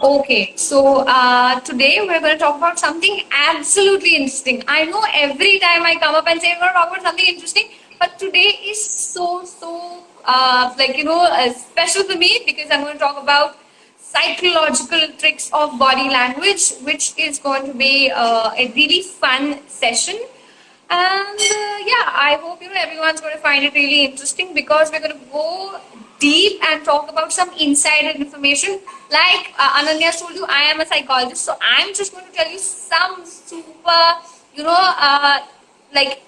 Okay, so today we're going to talk about something absolutely interesting. I know every time I come up and say we're going to talk about something interesting, but today is so special for me because I'm going to talk about psychological tricks of body language, which is going to be a really fun session. And yeah, I hope everyone's going to find it really interesting because we're going to go deep and talk about some insider information. Like Ananya told you, I am a psychologist, so I'm just going to tell you some super, you know, uh, like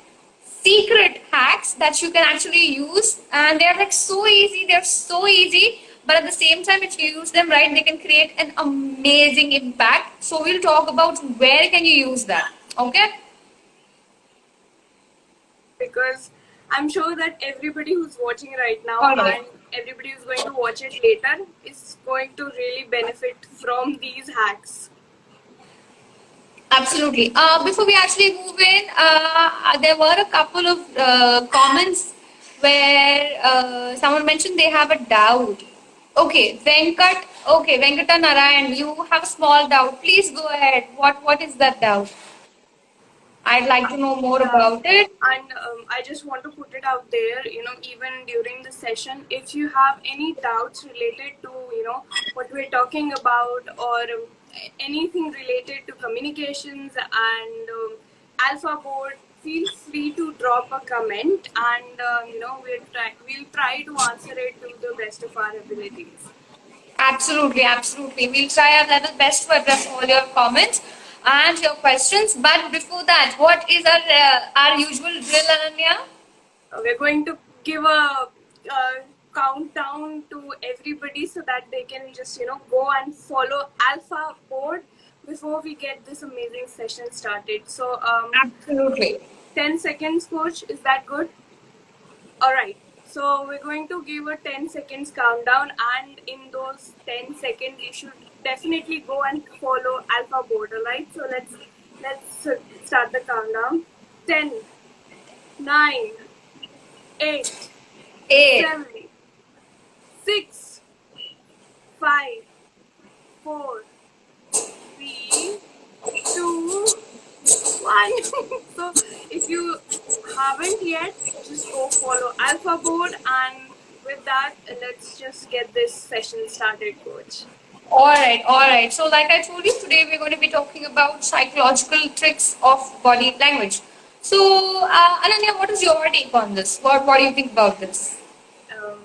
secret hacks that you can actually use, and they're like so easy. They're so easy, but at the same time, if you use them right, they can create an amazing impact. So we'll talk about where can you use that. Okay. Because I'm sure that everybody who's watching right now All right. and everybody who's going to watch it later is going to really benefit from these hacks. Absolutely. Before we actually move in, there were a couple of comments where someone mentioned they have a doubt. Okay, Venkat. Okay, Venkata Narayan, you have a small doubt. Please go ahead. What is that doubt? I'd like to know more Yeah, about it. and I just want to put it out there, even during the session, if you have any doubts related to, what we're talking about or anything related to communications and Alpha Board, feel free to drop a comment and, we'll try to answer it to the best of our abilities. Absolutely, absolutely. We'll try our level best to address all your comments and your questions. But before that, what is our usual drill, Ananya? We're going to give a countdown to everybody so that they can just go and follow Alpha Board before we get this amazing session started. So Absolutely. 10 seconds, coach, is that good? All right, so we're going to give a 10 seconds countdown, and in those 10 seconds you should definitely go and follow Alpha Board. All right, so let's start the countdown. 10, 9, 8, Eight. 7, 6, 5, 4, 3, 2, 1. So if you haven't yet, just go follow Alpha Board, and with that, let's just get this session started, coach. All right, all right. So, like I told you, today we're going to be talking about psychological tricks of body language. So, Ananya, what is your take on this? What do you think about this? Um,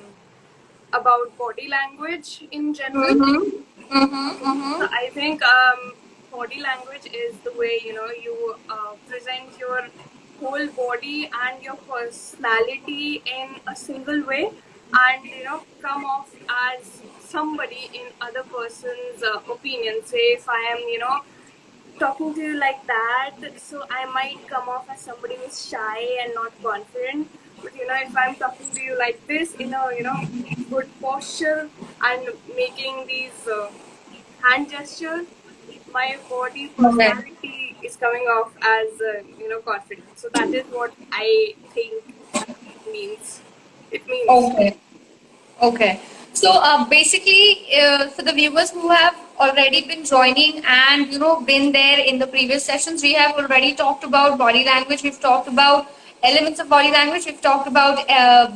about body language in general, I think body language is the way you present your whole body and your personality in a single way, and come off as somebody in other person's opinion. Say if I am talking to you like that, so I might come off as somebody who's shy and not confident. But if I'm talking to you like this in a good posture and making these hand gestures, my body Okay. personality is coming off as confident. So that is what I think means. It means. Okay. Okay. So basically, for the viewers who have already been joining and been there in the previous sessions, we have already talked about body language. We've talked about elements of body language. We've talked about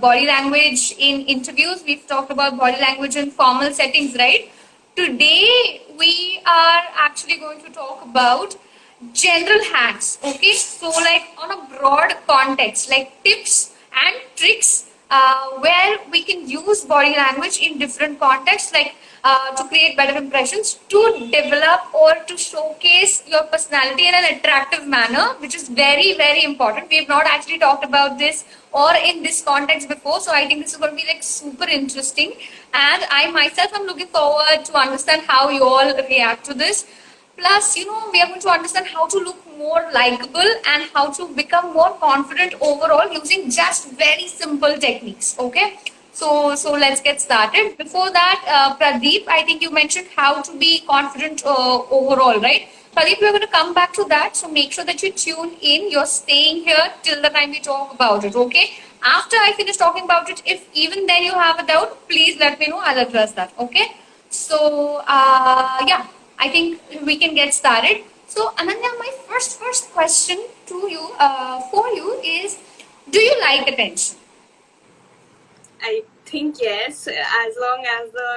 body language in interviews. We've talked about body language in formal settings, right? Today we are actually going to talk about general hacks. Okay, so like on a broad context, like tips and tricks where we can use body language in different contexts, like to create better impressions, to develop or to showcase your personality in an attractive manner, which is very, very important. We have not actually talked about this or in this context before, so I think this is going to be like super interesting. And I myself am looking forward to understand how you all react to this. Plus, we are going to understand how to look more likable and how to become more confident overall using just very simple techniques. Okay. So let's get started. Before that, Pradeep, I think you mentioned how to be confident overall, right? Pradeep, we're going to come back to that. So make sure that you tune in. You're staying here till the time we talk about it. Okay. After I finish talking about it, if even then you have a doubt, please let me know. I'll address that. Okay. So yeah, I think we can get started. So Ananya, my first question to you, for you is, do you like attention? I think yes, as long as the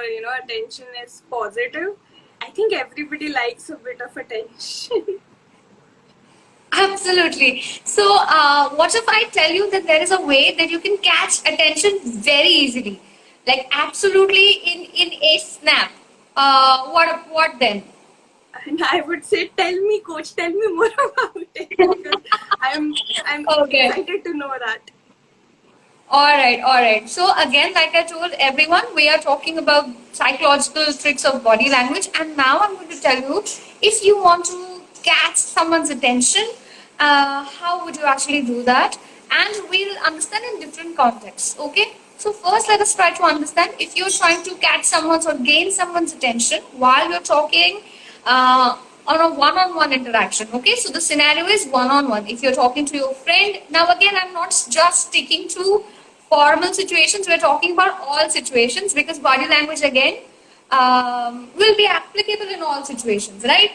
attention is positive. I think everybody likes a bit of attention. Absolutely. So, what if I tell you that there is a way that you can catch attention very easily, like absolutely in a snap? What then? And I would say, tell me, coach, tell me more about it because I'm Okay. excited to know that. All right, all right. So again, like I told everyone, we are talking about psychological tricks of body language, and now I'm going to tell you, if you want to catch someone's attention, how would you actually do that? And we'll understand in different contexts. Okay. So first, let us try to understand, if you're trying to catch someone's or gain someone's attention while you're talking. On a one-on-one interaction. Okay, so the scenario is one-on-one. If you're talking to your friend, now again, I'm not just sticking to formal situations. We're talking about all situations, because body language again will be applicable in all situations, right?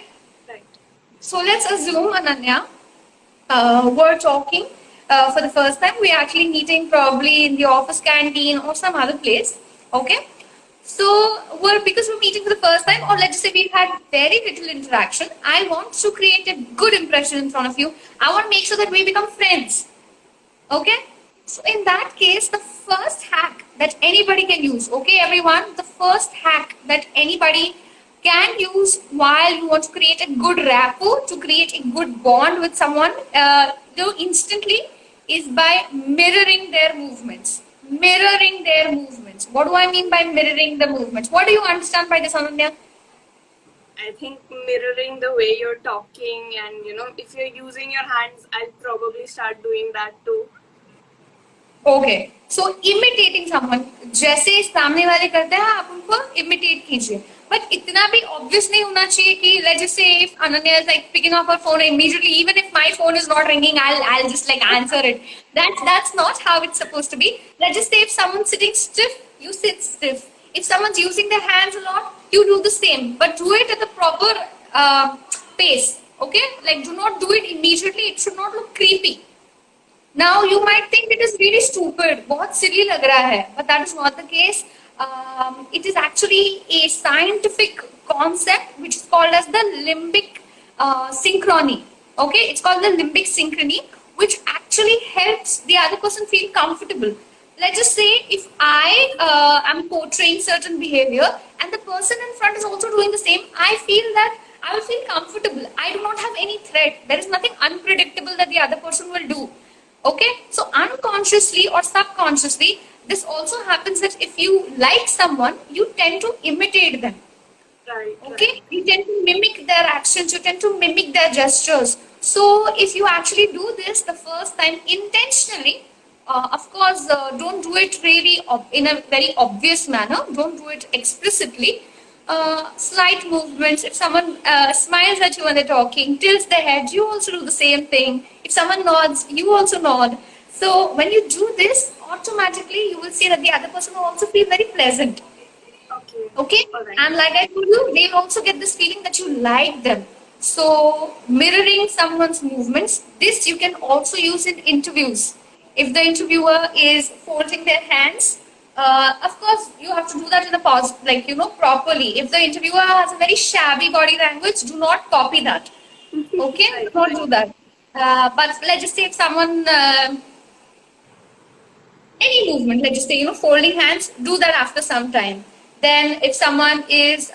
Right. So let's assume, Ananya, we're talking for the first time. We're actually meeting probably in the office canteen or some other place. Okay. So, well, because we're meeting for the first time, or let's just say we've had very little interaction, I want to create a good impression in front of you. I want to make sure that we become friends. Okay? So, in that case, the first hack that anybody can use, okay, everyone, the first hack that anybody can use while you want to create a good rapport, to create a good bond with someone, instantly, is by mirroring their movements. Mirroring their movements. What do I mean by mirroring the movements? What do you understand by this, Ananya? I think mirroring the way you're talking, and if you're using your hands, I'll probably start doing that too. Okay. So imitating someone, जैसे सामने वाले करते हैं आप उनको imitate कीजिए. But इतना भी obvious नहीं होना चाहिए कि let's just say if Ananya is like picking up her phone immediately, even if my phone is not ringing, I'll just like answer it. That's not how it's supposed to be. Let's just say if someone's sitting stiff, you sit stiff. If someone's using their hands a lot, you do the same. But do it at the proper pace. Okay? Like do not do it immediately. It should not look creepy. Now you might think it is really stupid, बहुत silly लग रहा है, but that is not the case. It is actually a scientific concept which is called as the limbic synchrony. Okay, it's called the limbic synchrony, which actually helps the other person feel comfortable. Let's just say if I am portraying certain behavior and the person in front is also doing the same, I feel that I will feel comfortable. I do not have any threat. There is nothing unpredictable that the other person will do. Okay, so unconsciously or subconsciously, this also happens that if you like someone, you tend to imitate them. Right. Okay, Right. you tend to mimic their actions, you tend to mimic their gestures. So, if you actually do this the first time intentionally, of course, don't do it really in a very obvious manner, don't do it explicitly. Slight movements. If someone smiles at you when they're talking, tilts their head, you also do the same thing. If someone nods, you also nod. So when you do this, automatically you will see that the other person will also feel very pleasant. Okay. Okay? All right. And like I told you, they'll also get this feeling that you like them. So mirroring someone's movements, this you can also use in interviews. If the interviewer is folding their hands, of course you have to do that in a pause, like properly. If the interviewer has a very shabby body language, do not copy that. Okay? Right. Do not do that. But let's just say if someone any movement, like just say, folding hands, do that after some time. Then if someone is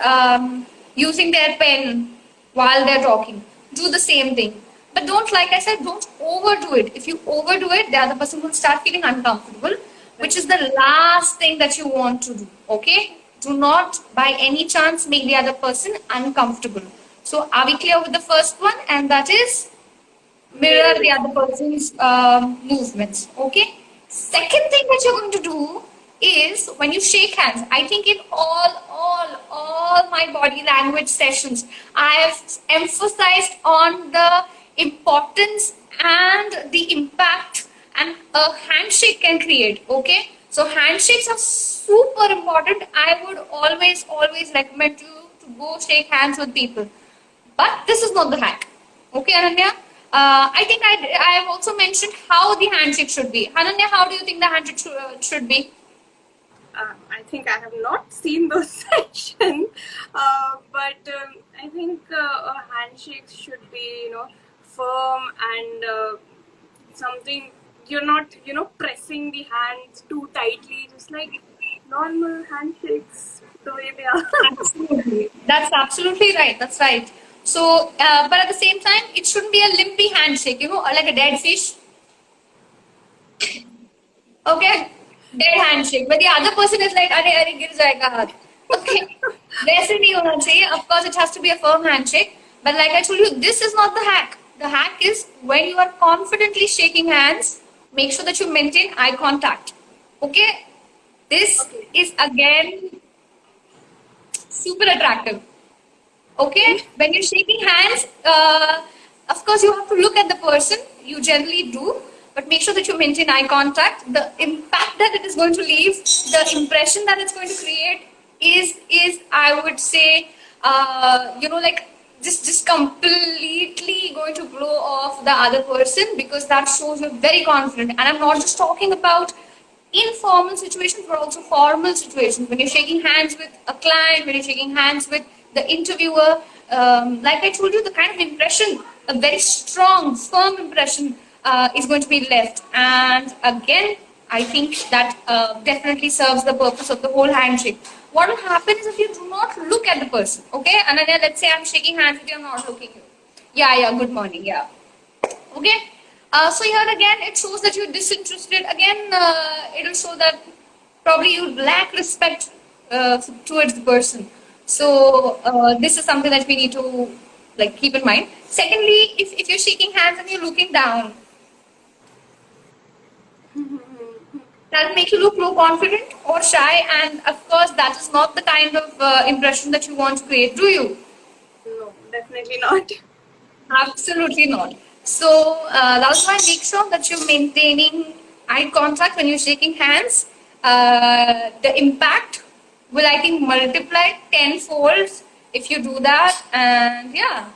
using their pen while they're talking, do the same thing. But don't, like I said, don't overdo it. If you overdo it, the other person will start feeling uncomfortable, which is the last thing that you want to do. Okay? Do not by any chance make the other person uncomfortable. So are we clear with the first one? And that is mirror the other person's movements. Okay. Second thing that you're going to do is when you shake hands. I think in all my body language sessions, I have emphasized on the importance and the impact and a handshake can create. Okay. So handshakes are super important. I would always recommend you to go shake hands with people. But this is not the hack. Okay, Ananya? I think I have also mentioned how the handshake should be. Ananya, how do you think the handshake should be? I think I have not seen those sessions, but I think a handshake should be, firm and something. You're not, pressing the hands too tightly, just like normal handshakes, the way they are. Absolutely. That's absolutely right. That's right. So, but at the same time, it shouldn't be a limpy handshake, like a dead fish. Okay, dead handshake. But the other person is like, अरे अरे गिर जाएगा हाथ. Okay, वैसे नहीं होना चाहिए. Of course, it has to be a firm handshake. But like I told you, this is not the hack. The hack is when you are confidently shaking hands, make sure that you maintain eye contact. Okay, this Okay. is again super attractive. Okay, when you're shaking hands, of course you have to look at the person. You generally do, but make sure that you maintain eye contact. The impact that it is going to leave, the impression that it's going to create is I would say, like just completely going to blow off the other person, because that shows you're very confident. And I'm not just talking about informal situations, but also formal situations. When you're shaking hands with a client, when you're shaking hands with the interviewer, like I told you, the kind of impression, a very strong, firm impression is going to be left. And again, I think that definitely serves the purpose of the whole handshake. What will happen is if you do not look at the person, okay? Ananya, let's say I'm shaking hands with you, I'm not looking at you. Yeah, good morning, yeah. Okay. So here again, it shows that you're disinterested. Again, it'll show that probably you lack respect towards the person. So this is something that we need to like keep in mind. Secondly, if you're shaking hands and you're looking down, that'll make you look low confident or shy, and of course, that is not the kind of impression that you want to create, do you? No, definitely not. Absolutely not. So that's why make sure that you're maintaining eye contact when you're shaking hands. The impact will, I think, multiply tenfold if you do that. And yeah,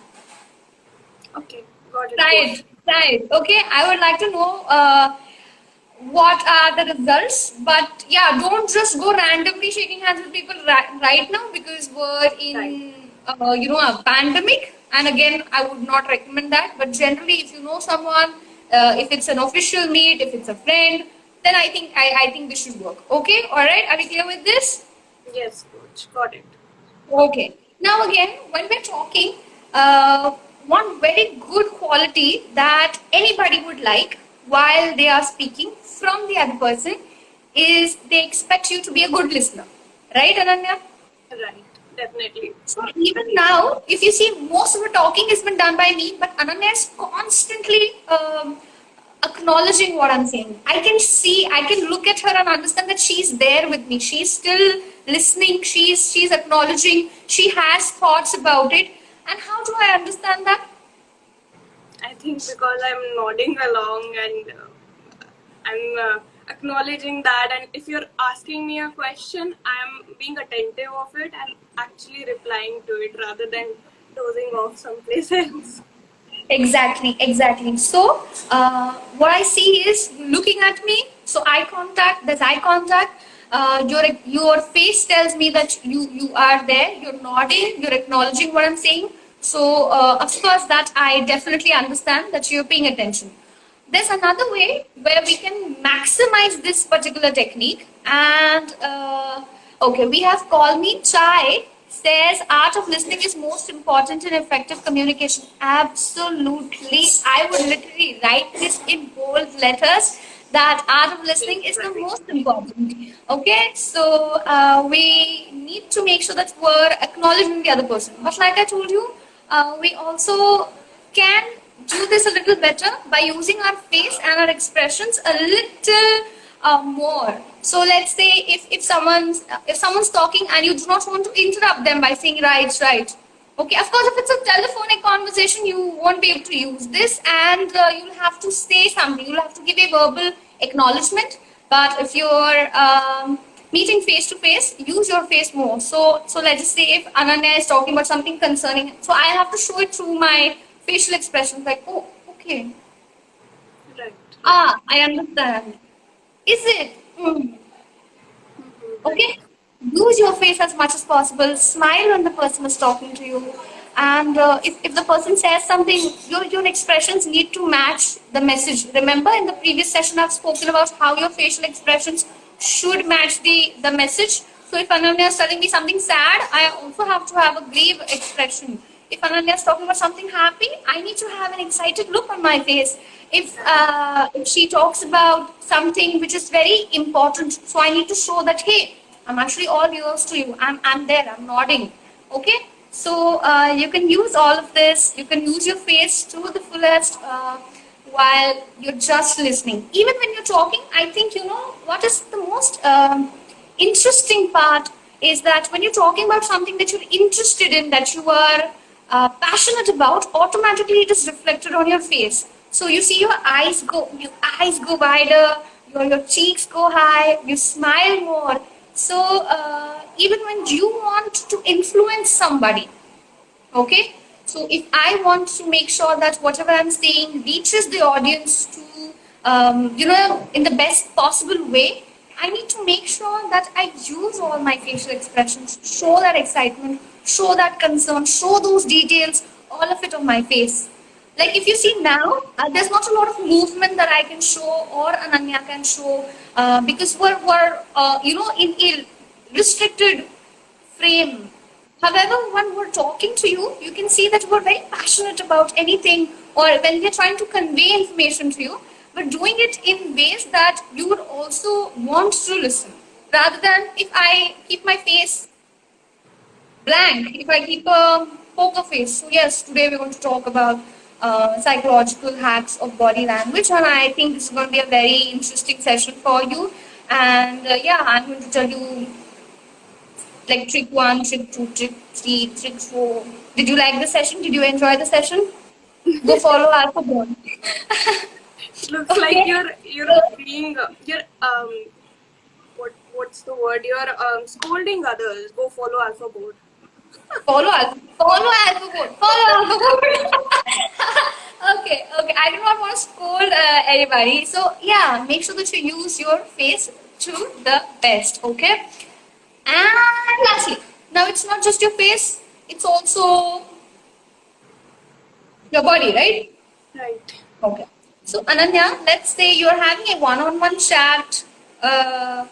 Okay, got it. try it. Try it. Okay, I would like to know what are the results. But yeah, don't just go randomly shaking hands with people right now, because we're in a pandemic. And again, I would not recommend that. But generally, if you know someone, if it's an official meet, if it's a friend, then I think this should work. Okay, all right. Are we clear with this? Yes, coach, got it. Okay. Now again, when we're talking, one very good quality that anybody would like while they are speaking from the other person is they expect you to be a good listener. Right, Ananya? Right, definitely. So even now, if you see, most of the talking has been done by me, but Ananya is constantly acknowledging what I'm saying. I can look at her and understand that she's there with me. She's still listening. She's acknowledging. She has thoughts about it. And how do I understand that? I think because I'm nodding along and I'm acknowledging that, and if you're asking me a question, I'm being attentive of it and actually replying to it rather than dozing off someplace else. Exactly. So, what I see is looking at me. So, eye contact, there's eye contact. Your face tells me that you are there, you're nodding, you're acknowledging what I'm saying. So, of course, that I definitely understand that you're paying attention. There's another way where we can maximize this particular technique. And, okay, we have Call Me Chai says art of listening is most important in effective communication. Absolutely. I would literally write this in bold letters that art of listening is the most important. Okay, so we need to make sure that we're acknowledging the other person. But like I told you, we also can do this a little better by using our face and our expressions a little more. So let's say if someone's talking and you do not want to interrupt them by saying right. Okay, of course, if it's a telephonic conversation, you won't be able to use this, and you'll have to say something. You'll have to give a verbal acknowledgement But if you're meeting face to face, use your face more. So let's just say if Ananya is talking about something concerning, so I have to show it through my facial expressions, like, oh, okay, Right. I understand. Is it? Hmm. Right. Okay, use your face as much as possible. Smile when the person is talking to you. And if the person says something, your expressions need to match the message. Remember, in the previous session, I've spoken about how your facial expressions should match the message. So if Ananya is telling me something sad, I also have to have a grave expression. If Ananya is talking about something happy, I need to have an excited look on my face. If she talks about something which is very important, so I need to show that, hey, I'm actually all ears to you. I'm there. I'm nodding. Okay. So you can use all of this. You can use your face to the fullest while you're just listening. Even when you're talking, I think you know what is the most interesting part is that when you're talking about something that you're interested in, that you are passionate about, automatically it is reflected on your face. So you see your eyes go wider, your cheeks go high, you smile more. So even when you want to influence somebody, okay, so if I want to make sure that whatever I'm saying reaches the audience to in the best possible way, I need to make sure that I use all my facial expressions, show that excitement, show that concern, show those details, all of it on my face. Like if you see now, there's not a lot of movement that I can show or Ananya can show because we're in a restricted frame. However, when we're talking to you, you can see that we're very passionate about anything, or when we're trying to convey information to you, we're doing it in ways that you would also want to listen. Rather than if I keep my face blank, if I keep a poker face. So, yes, today we're going to talk about psychological hacks of body language, and I think this is going to be a very interesting session for you. And yeah, I'm going to tell you like trick one, trick two, trick three, trick four. Did you like the session? Did you enjoy the session? Go follow Alpha Bond. Looks like Okay. you're being you're what's the word? You're scolding others. Go follow Alpha Board. Follow Alpha. Follow Alpha Bond. Follow Alpha Bond. Okay, okay. I do not want to scold anybody. So yeah, make sure that you use your face to the best. Okay. And lastly, now it's not just your face; it's also your body, right? Right. Okay. So Ananya, let's say you're having a one-on-one chat uh,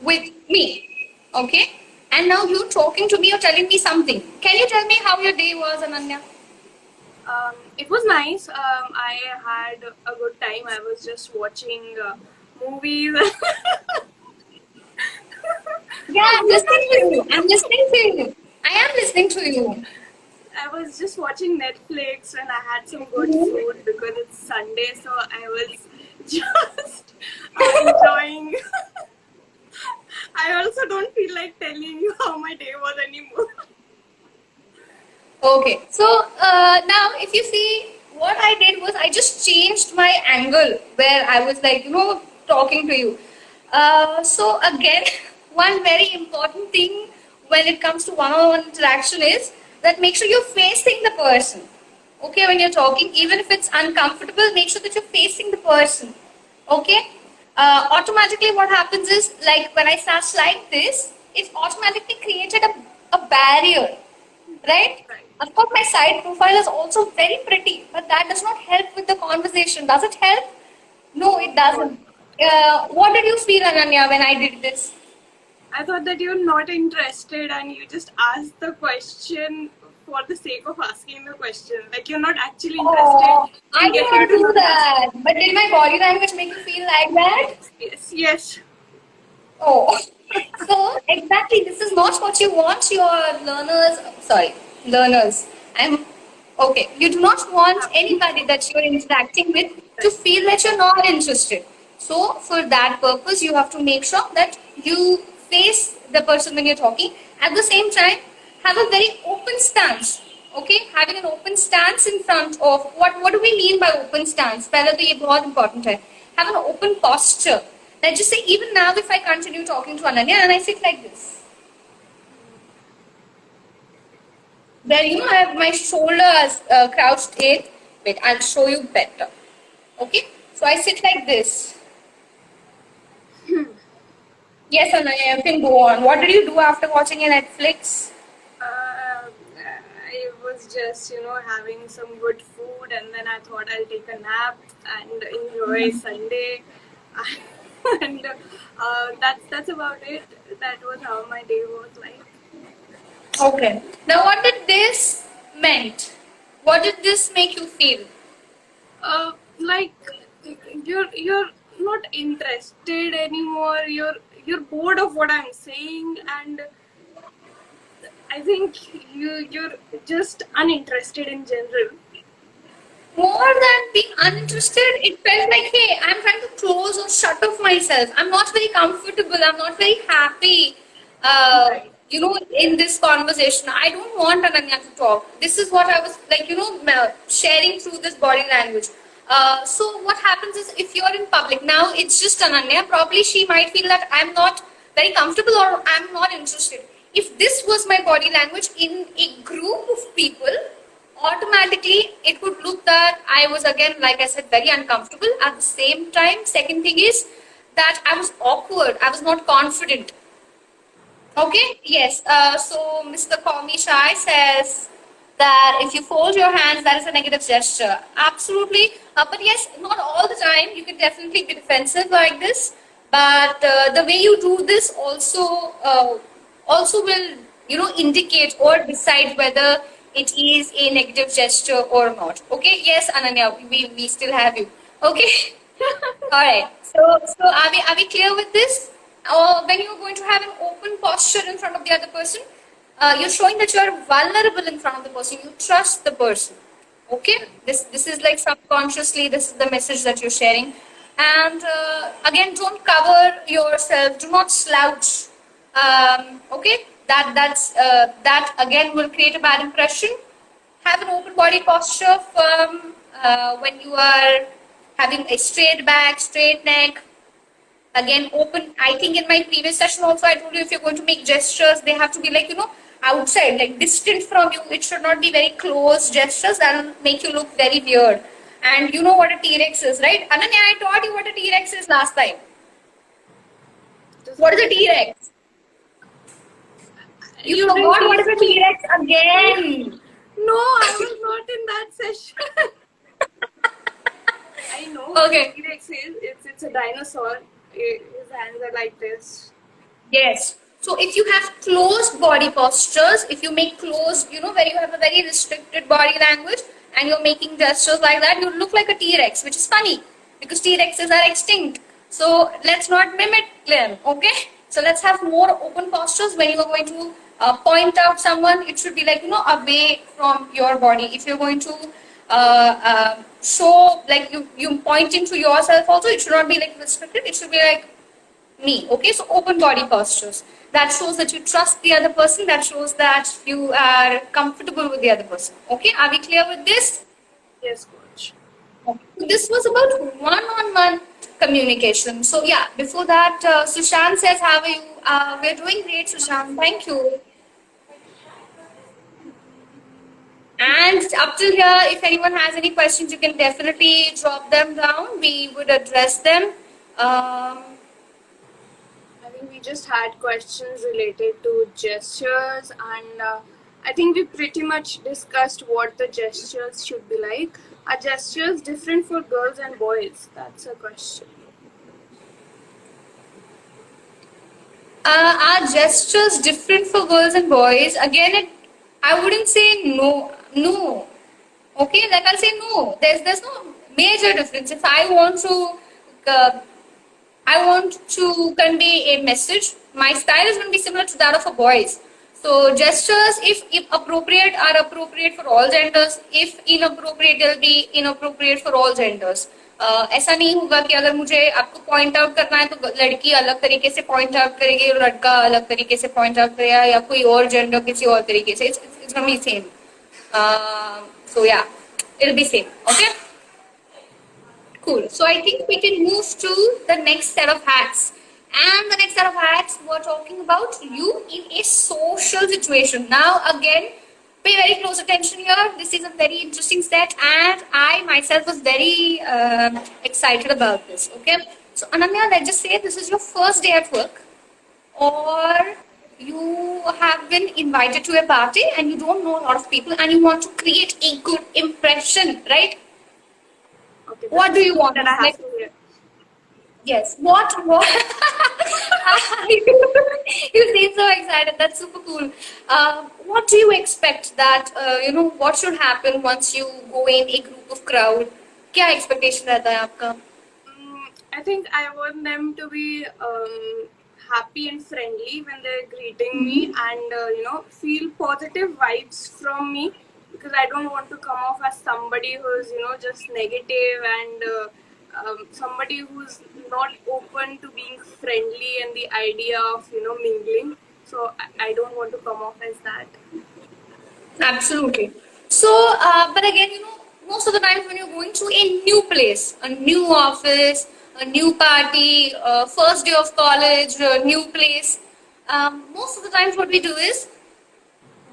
with me, okay? And now you're talking to me or telling me something. Can you tell me how your day was, Ananya? It was nice. I had a good time. I was just watching movies. Yeah, I'm listening to you. I'm listening to you. I am listening to you. I was just watching Netflix and I had some good Mhm. food because it's Sunday, so I was just enjoying. I also don't feel like telling you how my day was anymore. Okay. So now, if you see, what I did was I just changed my angle where I was like, talking to you. So again, one very important thing when it comes to one-on-one interaction is that make sure you're facing the person. Okay, when you're talking, even if it's uncomfortable, make sure that you're facing the person. Okay. Automatically, what happens is like when I start like this, it automatically created a barrier, right? Right. Of course, my side profile is also very pretty, but that does not help with the conversation. Does it help? No, it doesn't. What did you feel, Ananya, when I did this? I thought that you're not interested and you just asked the question for the sake of asking the question. Like you're not actually Oh, interested I in did getting not to do know the person. that. But did my body language make you feel like that? Yes, yes. Oh, so exactly, this is not what you want your learners. I'm okay. You do not want anybody that you're interacting with to feel that you're not interested. So, for that purpose, you have to make sure that you face the person when you're talking. At the same time, have a very open stance. Okay, having an open stance in front of what do we mean by open stance? पहले तो ये बहुत important है. Have an open posture. let's just say even now if I continue talking to Ananya and I sit like this, then you know I have my shoulders crouched in. Wait, I'll show you better. Okay, so I sit like this. Yes, Ananya, you can go on. What did you do after watching a Netflix? I was just, having some good food, and then I thought I'll take a nap and enjoy Sunday. And that's about it. That was how my day was like. Okay. Now, what did this meant? What did this make you feel? Like you're not interested anymore. You're bored of what I'm saying, and I think you're just uninterested in general. More than being uninterested, it felt like, hey, I'm trying to close or shut off myself. I'm not very comfortable. I'm not very happy, in this conversation. I don't want Ananya to talk. This is what I was like, sharing through this body language. So what happens is if you're in public, now it's just Ananya, probably she might feel that I'm not very comfortable or I'm not interested. If this was my body language in a group of people, automatically it would look that I was, again, like I said, very uncomfortable. At the same time, second thing is that I was awkward. I was not confident. Okay, yes. So Mr. Komi Shai says that if you fold your hands, that is a negative gesture. Absolutely. But yes, not all the time. You can definitely be defensive like this. But the way you do this also will, indicate or decide whether it is a negative gesture or not. Okay, yes, Ananya, we still have you. Okay. All right. So are we clear with this? When you're going to have an open posture in front of the other person, you're showing that you are vulnerable in front of the person. You trust the person. Okay. This is like subconsciously. This is the message that you're sharing. And again, don't cover yourself. Do not slouch. Okay. That again will create a bad impression. Have an open body posture, firm when you are having a straight back, straight neck. Again, open. I think in my previous session also I told you if you're going to make gestures, they have to be like, outside, like distant from you. It should not be very close gestures. That will make you look very weird. And you know what a T-Rex is, right? Ananya, I taught you what a T-Rex is last time. What is a T-Rex? You forgot what is a T-Rex again. No, I was not in that session. I know. Okay. T-Rex is it's a dinosaur. His hands are like this. Yes. So if you have closed body postures, if you make closed, where you have a very restricted body language and you're making gestures like that, you look like a T-Rex, which is funny because T-Rexes are extinct. So let's not mimic them, okay? So let's have more open postures. When you are going to point out someone, it should be like, away from your body. If you're going to show, like you pointing to yourself also, it should not be like restricted. It should be like me. Okay, so open body postures. That shows that you trust the other person. That shows that you are comfortable with the other person. Okay, are we clear with this? Yes, coach. Okay. So this was about one-on-one communication. So yeah, before that, Sushant says, how are you? We're doing great, Sushant. Thank you. And up till here, if anyone has any questions, you can definitely drop them down. We would address them. I think we just had questions related to gestures, and I think we pretty much discussed what the gestures should be like. Are gestures different for girls and boys? That's a question. Are gestures different for girls and boys? Again, I wouldn't say no. Okay, like I'll say no. There's no major difference. If I want to convey a message, my style is going to be similar to that of a boy's. So gestures, if appropriate, are appropriate for all genders. If inappropriate, they'll be inappropriate for all genders. ऐसा नहीं होगा कि अगर मुझे आपको point out करना है तो लड़की अलग तरीके से पॉइंट आउट करेगी और लड़का अलग तरीके से पॉइंट आउट करेगा या कोई और जेंडर किसी और तरीके से. It's gonna be same. So yeah, it'll be same. Okay. Cool. So I think we can move to the next set of hats. And the next set of hats, we're talking about you in a social situation. Now, again, pay very close attention here. This is a very interesting set, and I myself was very excited about this. Okay. So, Ananya, let's just say this is your first day at work, or you have been invited to a party and you don't know a lot of people and you want to create a good impression, right? Okay. What do you want? That I have Like, to hear. yes. What? You seem so excited. That's super cool. What do you expect that, what should happen once you go in a group of crowd? क्या expectation रहता है आपका? I think I want them to be happy and friendly when they're greeting me, and feel positive vibes from me, because I don't want to come off as somebody who's just negative and somebody who's not open to being friendly and the idea of mingling. So I don't want to come off as that. Absolutely. So, but again, most of the times when you're going to a new place, a new office, a new party, first day of college, a new place, most of the times what we do is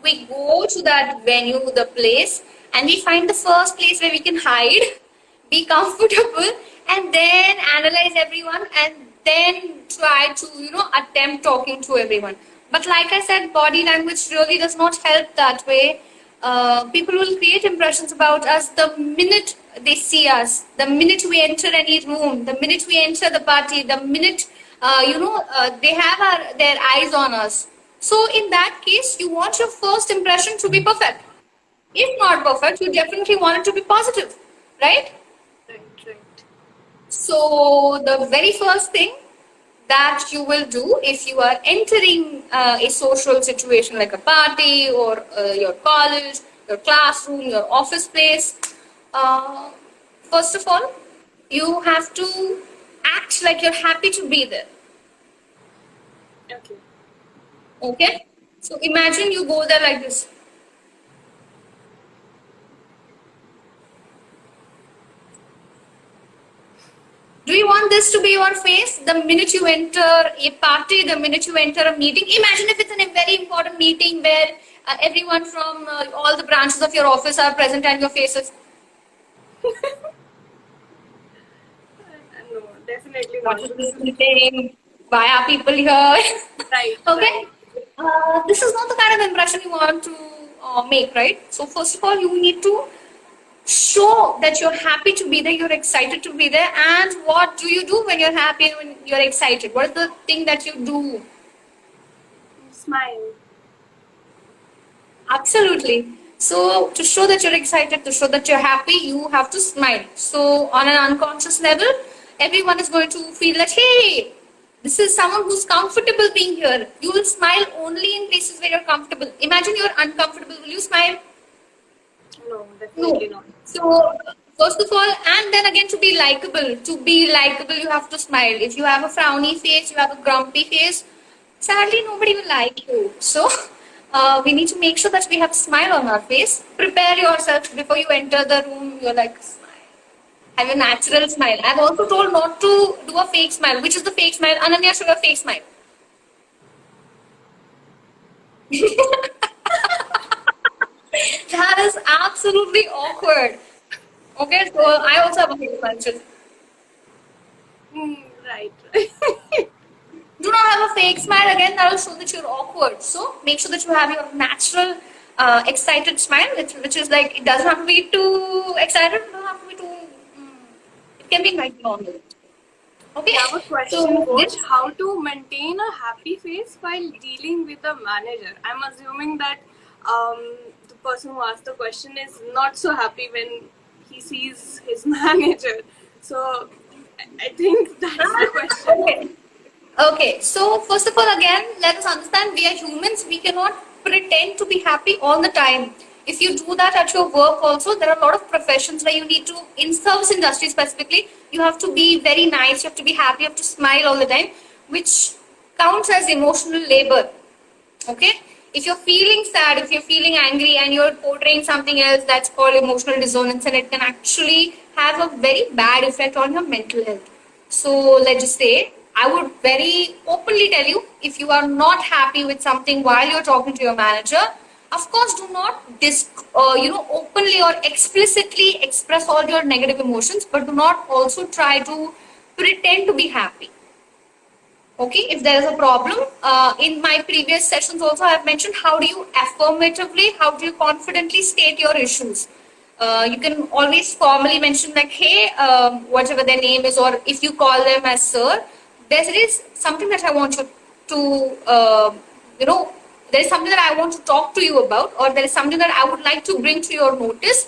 we go to that venue, the place, and we find the first place where we can hide, be comfortable, and then analyze everyone, and then try to, attempt talking to everyone. But like I said, body language really does not help that way. People will create impressions about us the minute they see us, the minute we enter any room, the minute we enter the party, the minute they have their eyes on us. So in that case, you want your first impression to be perfect. If not perfect, you definitely want it to be positive, right? Right. So the very first thing that you will do if you are entering a social situation like a party or your college, your classroom, your office place, first of all, you have to act like you're happy to be there. Okay. Okay? So imagine you go there like this. Do you want this to be your face the minute you enter a party, the minute you enter a meeting? Imagine if it's in a very important meeting where everyone from all the branches of your office are present and your face is, No, definitely what not. is this meeting? Why are people here? Right. Okay? Right. This is not the kind of impression you want to make, right? So first of all, you need to show that you're happy to be there, you're excited to be there. And what do you do when you're happy and when you're excited? What is the thing that you do? Smile. Absolutely. So to show that you're excited, to show that you're happy, you have to smile. So on an unconscious level, everyone is going to feel that, hey, this is someone who's comfortable being here. You will smile only in places where you're comfortable. Imagine you're uncomfortable. Will you smile? No, No. definitely not. So, first of all, and then again, to be likable, you have to smile. If you have a frowny face, you have a grumpy face, sadly, nobody will like you. So, we need to make sure that we have a smile on our face. Prepare yourself before you enter the room. You're like, smile. Have a natural smile. I've also told not to do a fake smile. Which is the fake smile? Ananya, show a fake smile. That is absolutely awkward. Okay, so I also have a fake smile. Just Right. do not have a fake smile again. That will show that you're awkward. So make sure that you have your natural, excited smile, which is like it doesn't have to be too excited. It doesn't have to be too. It can be like normal. Okay. I have a question, So Coach. this, How to maintain a happy face while dealing with a manager? I'm assuming that the person who asked the question is not so happy when he sees his manager. So I think that's the question. okay. Okay, so first of all, again, let us understand we are humans. We cannot pretend to be happy all the time. If you do that at your work also, there are a lot of professions where you need to, in service industry specifically, you have to be very nice, you have to be happy, you have to smile all the time, which counts as emotional labor. Okay? If you're feeling sad, if you're feeling angry and you're portraying something else, that's called emotional dissonance, and it can actually have a very bad effect on your mental health. So let's just say, I would very openly tell you, if you are not happy with something while you're talking to your manager, of course, do not openly or explicitly express all your negative emotions, but do not also try to pretend to be happy. Okay, if there is a problem, in my previous sessions also I have mentioned how do you affirmatively, how do you confidently state your issues. You can always formally mention like, hey, whatever their name is, or if you call them as sir, there is something that I want you to, there is something that I want to talk to you about, or there is something that I would like to bring to your notice.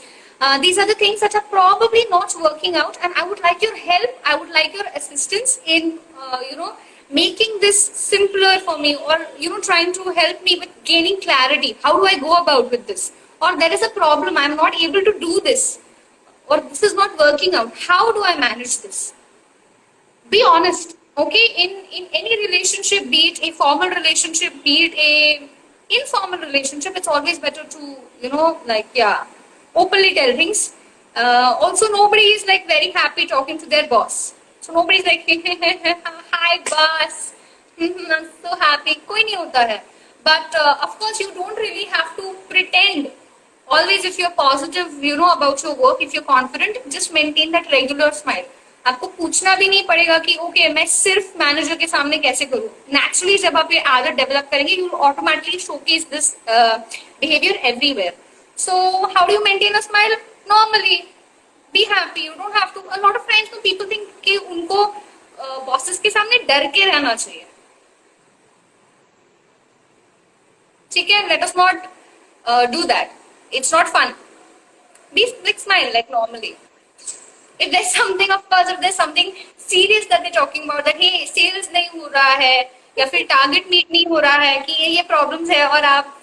These are the things that are probably not working out, and I would like your help. I would like your assistance in, making this simpler for me, or trying to help me with gaining clarity. How do I go about with this? Or there is a problem, I'm not able to do this, or this is not working out. How do I manage this? Be honest. Okay, in any relationship, be it a formal relationship, be it a informal relationship, it's always better to openly tell things. Also, nobody is like very happy talking to their boss, so nobody's like hi boss. I'm so happy. कोई नहीं होता है. But of course, you don't really have to pretend. Always, if you're positive, about your work, if you're confident, just maintain that regular smile. आपको पूछना भी नहीं पड़ेगा कि ओके मैं सिर्फ मैनेजर के सामने कैसे करूं. नेचुरली जब आप ये आदत डेवलप करेंगे, you will automatically showcase this behaviour everywhere. So how do you maintain a smile? Normally be happy. You don't have to. A lot of times people think कि उनको बॉसेस के सामने डर के रहना चाहिए. ठीक है, let us not do that. It's not fun. Be like smile like normally. If there's something, of course, if there's something serious that they're talking about, that hey sales नहीं हो रहा है या फिर टारगेट मीट नहीं हो रहा है, कि ये प्रॉब्लम्स है और आप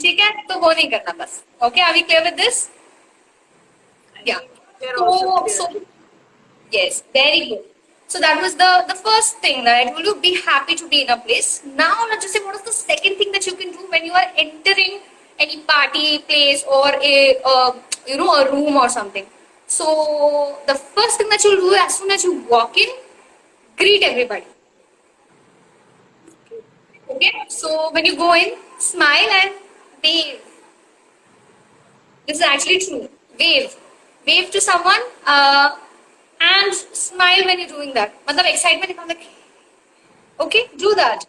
ठीक है, तो वो नहीं करना बस. Okay, are we clear with this? Yeah. They're also So clear. yes, very good. So that was the first thing that I told you. Be happy to be in a place. Now let's just say, what is the second thing that you can do when you are entering any party place or a room or something? So the first thing that you'll do as soon as you walk in, greet everybody. Okay. So when you go in, smile and wave. This is actually true. Wave to someone. And smile when you're doing that. मतलब excitement becomes like, okay, do that.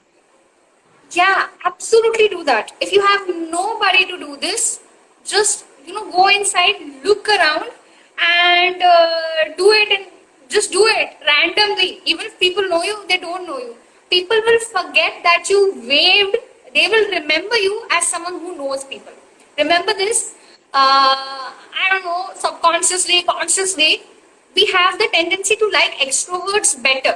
Yeah, absolutely do that. If you have nobody to do this, just go inside, look around, and do it, and just do it randomly. Even if people know you, they don't know you. People will forget that you waved. They will remember you as someone who knows people. Remember this. I don't know, subconsciously, consciously, we have the tendency to like extroverts better.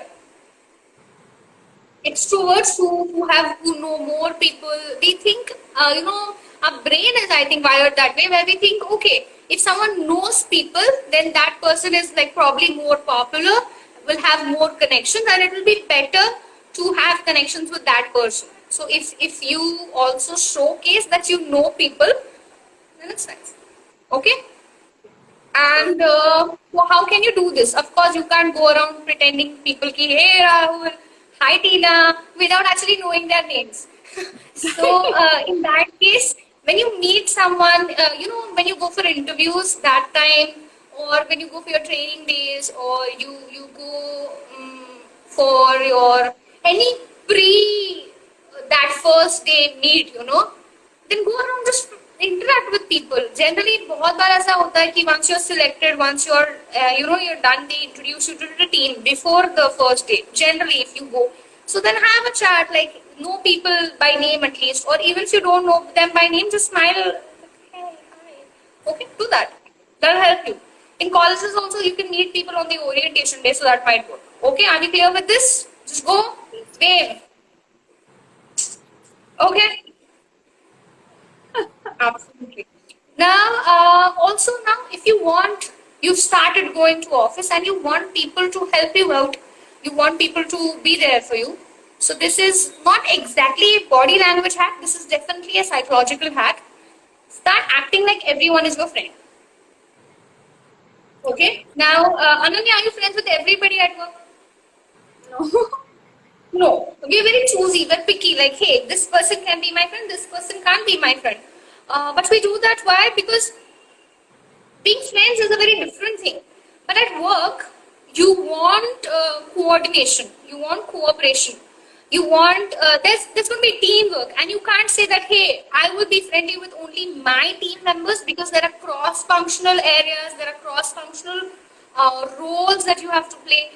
Extroverts who know more people, we think, our brain is, I think, wired that way, where we think, okay, if someone knows people, then that person is like probably more popular, will have more connections, and it will be better to have connections with that person. So if you also showcase that you know people, then it's nice. Okay. And how can you do this? Of course, you can't go around pretending people ki, hey Rahul, hi Tina, without actually knowing their names. So in that case, when you meet someone, when you go for interviews that time, or when you go for your training days, or you go for your any that first day meet, then go around, just interact with people. Generally बहुत बार ऐसा होता है कि once you're selected, once you're you're done, they introduce you to the team before the first day. Generally, if you go, so then have a chat, like know people by name at least, or even if you don't know them by name, just smile. Hey, hi. Okay, do that. That'll help you. In colleges also, you can meet people on the orientation day, so that might work. Okay, are we clear with this? Just go, wave. Okay. Absolutely. Now, also now, if you want, you've started going to office and you want people to help you out, you want people to be there for you. So this is not exactly a body language hack. This is definitely a psychological hack. Start acting like everyone is your friend. Okay. Now, Ananya, are you friends with everybody at work? No. No. We're very choosy, we're picky. Like, hey, this person can be my friend, this person can't be my friend. But we do that. Why? Because being friends is a very different thing. But at work, you want coordination, you want cooperation, you want there's going to be teamwork, and you can't say that, hey, I will be friendly with only my team members, because there are cross-functional areas, there are cross-functional roles that you have to play.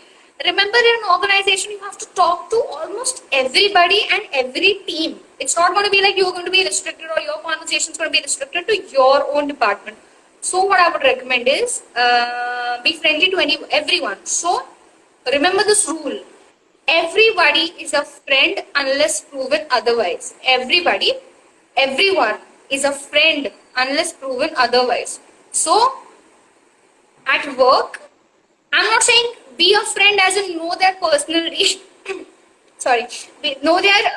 Remember, in an organization, you have to talk to almost everybody and every team. It's not going to be like you're going to be restricted, or your conversation is going to be restricted to your own department. So what I would recommend is be friendly to everyone. So remember this rule. Everybody is a friend unless proven otherwise. Everybody, everyone is a friend unless proven otherwise. So at work, I'm not saying be a friend as in know their personal sorry, know their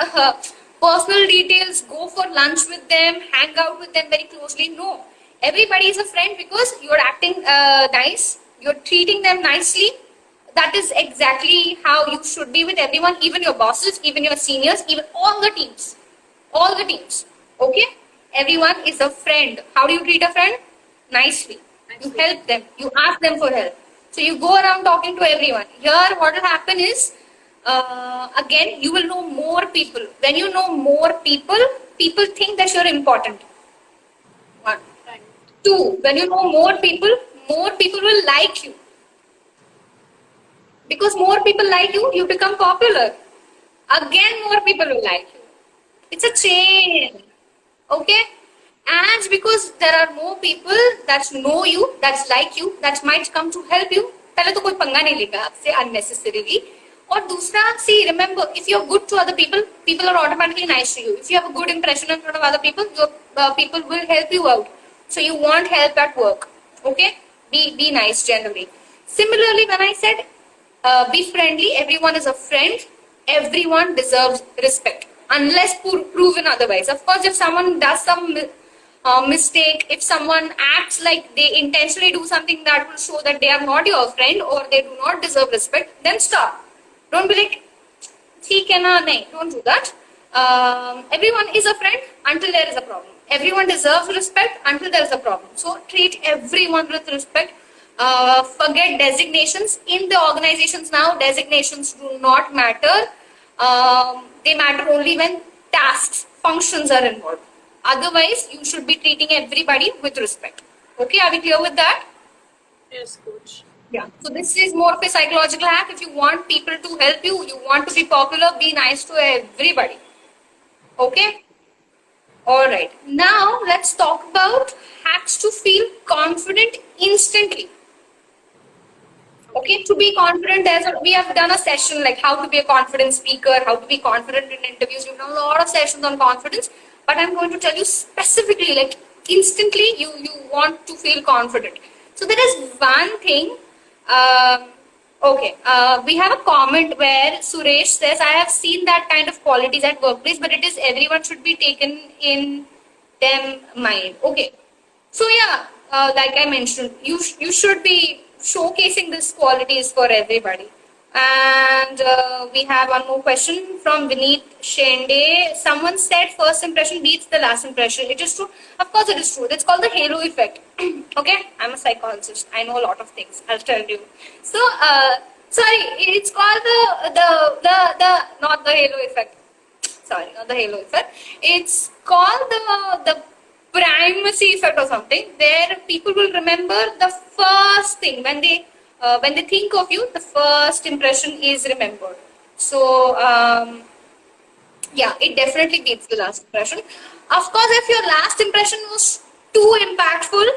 personal details, go for lunch with them, hang out with them very closely. No, everybody is a friend because you're acting nice, you're treating them nicely. That is exactly how you should be with everyone, even your bosses, even your seniors, even all the teams. All the teams. Okay? Everyone is a friend. How do you treat a friend? Nicely. You help them. You ask them for help. So you go around talking to everyone. Here, what will happen is, again, you will know more people. When you know more people, people think that you're important. One. Right. Two, when you know more people will like you. Because more people like you become popular. Again, more people will like you. It's a chain. Okay? And because there are more people that know you, that like you, that might come to help you, पहले तो कोई पंगा नहीं लेगा आपसे unnecessarily. और दूसरा, see, remember, if you're good to other people, people are automatically nice to you. If you have a good impression in front of other people, your people will help you out. So you want help at work. Okay? Be nice generally. Similarly, when I said be friendly, everyone is a friend, everyone deserves respect unless proven otherwise. Of course, if someone does some mistake, if someone acts like they intentionally do something that will show that they are not your friend or they do not deserve respect, then stop. Don't be like, "Theek hai na," nahi, don't do that. Everyone is a friend until there is a problem. Everyone deserves respect until there is a problem. So treat everyone with respect. Forget designations. In the organizations now, designations do not matter. They matter only when tasks, functions are involved. Otherwise, you should be treating everybody with respect. Okay, are we clear with that? Yes, coach. Yeah. So this is more of a psychological hack. If you want people to help you, you want to be popular, be nice to everybody. Okay? Alright. Now let's talk about hacks to feel confident instantly. Okay, to be confident, we have done a session like how to be a confident speaker, how to be confident in interviews. We've done a lot of sessions on confidence, but I'm going to tell you specifically, like instantly, you want to feel confident. So there is one thing. We have a comment where Suresh says, "I have seen that kind of qualities at workplace, but it is everyone should be taken in them mind." Okay, so yeah, like I mentioned, you should be showcasing these qualities for everybody. And we have one more question from Vineet Shende. Someone said first impression beats the last impression. It is true. Of course it is true. It's called the halo effect. Okay, I'm a psychologist. I know a lot of things. I'll tell you. So, sorry, it's called the not the halo effect. Sorry, not the halo effect. It's called the primacy effect or something. There, people will remember the first thing when they think of you. The first impression is remembered. So yeah, it definitely beats the last impression. Of course, if your last impression was too impactful,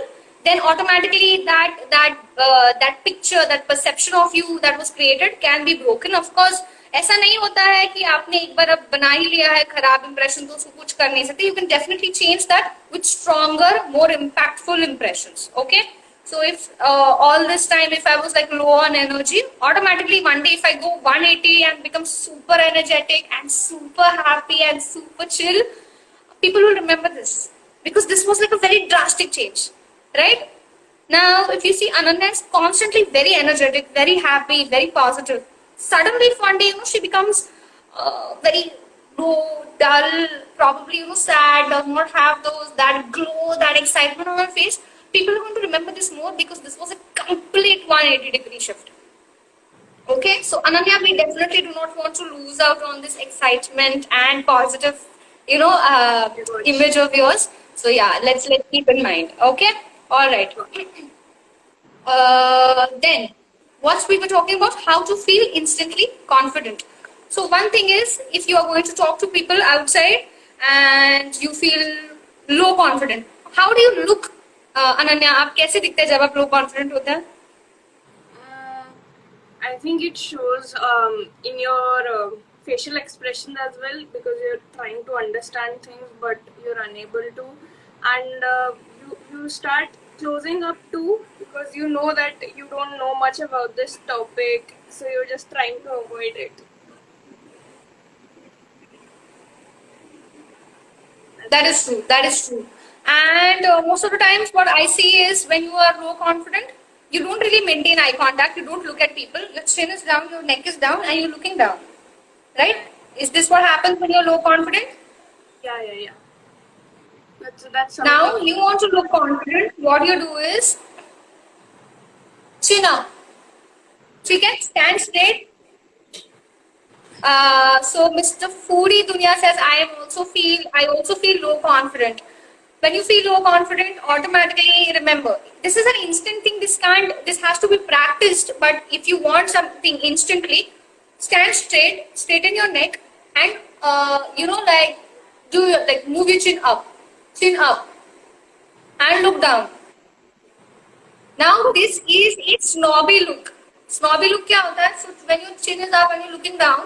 then automatically that picture, that perception of you that was created can be broken. Of course, ऐसा नहीं होता है कि आपने एक बार अब बना ही लिया है खराब impression तो उसको कुछ कर नहीं सकते. You can definitely change that with stronger, more impactful impressions. Okay, So if all this time, if I was like low on energy, automatically one day if I go 180 and become super energetic and super happy and super chill, people will remember this because this was like a very drastic change, right? Now, if you see Ananya is constantly very energetic, very happy, very positive. Suddenly, if one day she becomes very low, dull, probably sad, does not have those that glow, that excitement on her face. People are going to remember this more because this was a complete 180-degree shift. Okay, so Ananya, we definitely do not want to lose out on this excitement and positive, image of yours. So yeah, let's keep in mind. Okay, all right. Then, what we were talking about, how to feel instantly confident. So one thing is, if you are going to talk to people outside and you feel low confident, how do you look, Ananya? आप कैसे दिखते हैं जब आप low confident होते हैं? I think it shows in your facial expression as well, because you're trying to understand things but you're unable to, and you start closing up too because you know that you don't know much about this topic, so you're just trying to avoid it. That is true. That is true. And most of the times, what I see is when you are low confident, you don't really maintain eye contact. You don't look at people. Your chin is down, your neck is down, and you're looking down. Right? Is this what happens when you're low confident? Yeah. That's something. Now you want to look confident. What you do is chin up. So you can stand straight. So Mr. Foodie Dunya says, I also feel low confident. When you feel low confident, automatically remember, this is an instant thing. This has to be practiced. But if you want something instantly, stand straight, straighten your neck, and move your chin up, and look down. Now this is a snobby look. Snobby look क्या होता है? So when your chin is up and you're looking down,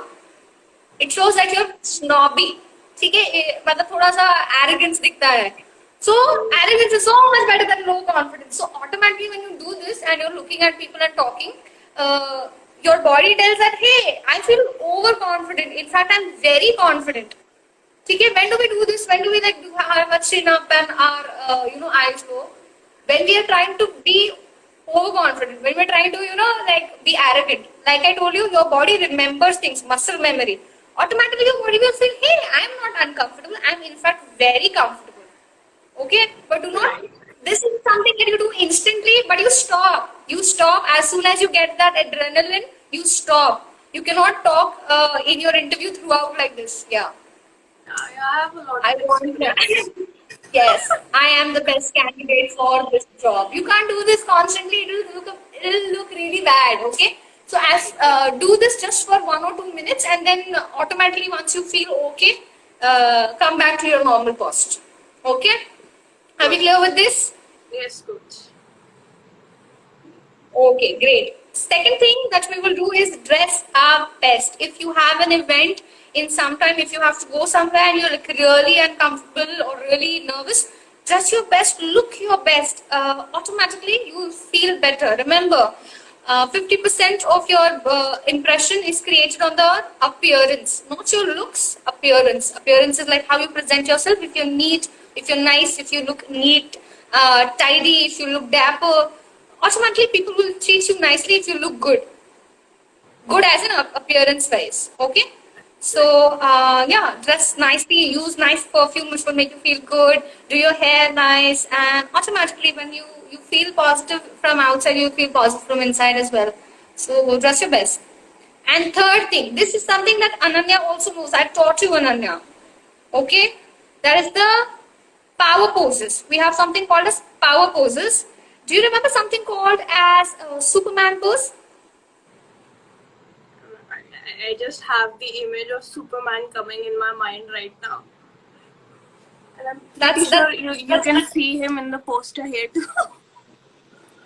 it shows that you're snobby. ठीक है, मतलब थोड़ा सा arrogance दिखता है. So arrogance is so much better than low confidence. So automatically when you do this and you're looking at people and talking, your body tells that, hey, I feel overconfident. In fact, I'm very confident. ठीक है, when do we do this? When do we do have a chin up and our eyes low? When we are trying to be overconfident, when we're trying to be arrogant. Like I told you, your body remembers things, muscle memory. Automatically your body will say, hey, I'm not uncomfortable. I'm in fact very comfortable. Okay, but do not. This is something that you do instantly, but you stop. You stop as soon as you get that adrenaline. You stop. You cannot talk in your interview throughout like this. Yeah. I have a lot I of want experience. Yes, I am the best candidate for this job. You can't do this constantly. It'll look really bad. Okay. So as do this just for 1 or 2 minutes, and then automatically once you feel okay, come back to your normal post. Okay. Are we clear with this? Yes, coach. Okay, great. Second thing that we will do is dress our best. If you have an event in some time, if you have to go somewhere and you're like really uncomfortable or really nervous, dress your best, look your best. Automatically you will feel better. Remember, 50% of your impression is created on the appearance, not your looks. Appearance. Appearance is like how you present yourself. If you're neat, if you're nice, if you look neat, tidy, if you look dapper, automatically people will treat you nicely if you look good. Good as an appearance wise. Okay. So dress nicely, use nice perfume which will make you feel good, do your hair nice, and automatically when you feel positive from outside, you feel positive from inside as well. So dress your best. And third thing, this is something that Ananya also knows. I taught you, Ananya. Okay? That is the power poses. We have something called as power poses. Do you remember something called as Superman pose? I just have the image of Superman coming in my mind right now. And I'm pretty sure you can see him in the poster here too.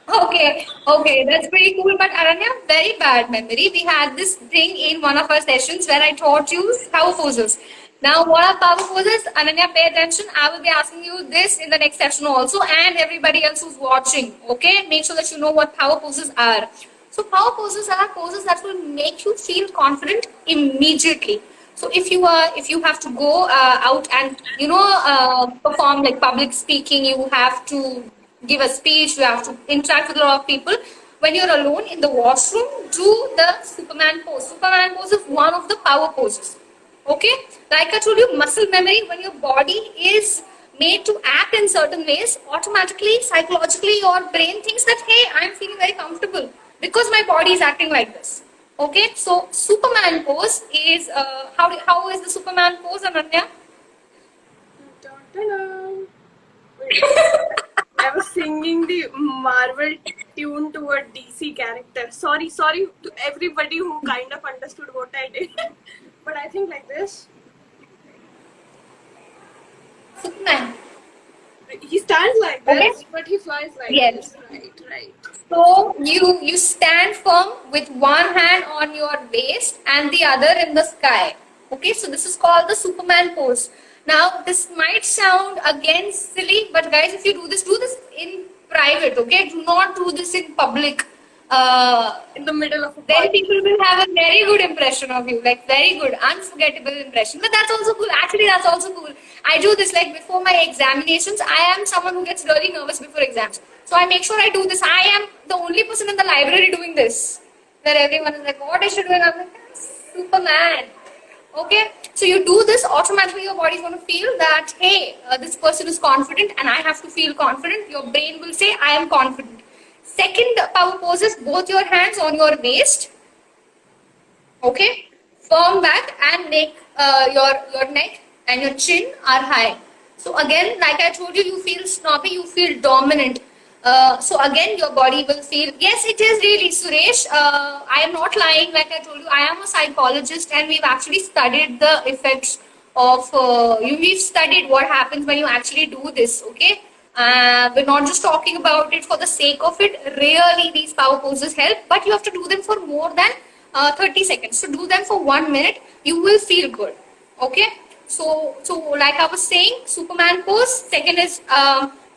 Okay, that's pretty cool. But Aranya, very bad memory. We had this thing in one of our sessions where I taught you power poses. Now, what are power poses? Ananya, pay attention. I will be asking you this in the next session also, and everybody else who's watching. Okay, make sure that you know what power poses are. So, power poses are poses that will make you feel confident immediately. So, if you have to go out and perform like public speaking, you have to give a speech, you have to interact with a lot of people. When you're alone in the washroom, do the Superman pose. Superman pose is one of the power poses. Okay, like I told you, muscle memory, when your body is made to act in certain ways, automatically, psychologically, your brain thinks that, hey, I'm feeling very comfortable because my body is acting like this. Okay, so Superman pose is, how is the Superman pose, Ananya? Dun, dun, dun. Wait, I was singing the Marvel tune to a DC character. Sorry to everybody who kind of understood what I did. But I think like this. Superman. He stands like this, Okay. but he flies like Yes. this. Right. So you stand firm with one hand on your waist and the other in the sky. Okay, so this is called the Superman pose. Now this might sound again silly, but guys, if you do this in private. Okay, do not do this in public. In the middle of a Then party. people will have a very good impression of you, like very good, unforgettable impression. But that's also cool. Actually, that's also cool. I do this like before my examinations. I am someone who gets really nervous before exams. So I make sure I do this. I am the only person in the library doing this. Where everyone is like, what is she doing? I'm like, Superman. Okay, so you do this, automatically your body is going to feel that, hey, this person is confident and I have to feel confident. Your brain will say, I am confident. Second power pose is both your hands on your waist. Okay, firm back and make your neck and your chin are high. So again, like I told you, you feel snobby, you feel dominant. So again, your body will feel, yes, it is really, Suresh. I am not lying. Like I told you, I am a psychologist and we've actually studied the effects of, we've studied what happens when you actually do this, okay? We're not just talking about it for the sake of it. Really, these power poses help, but you have to do them for more than 30 seconds. So do them for 1 minute. You will feel good. Okay. So like I was saying, Superman pose. Second is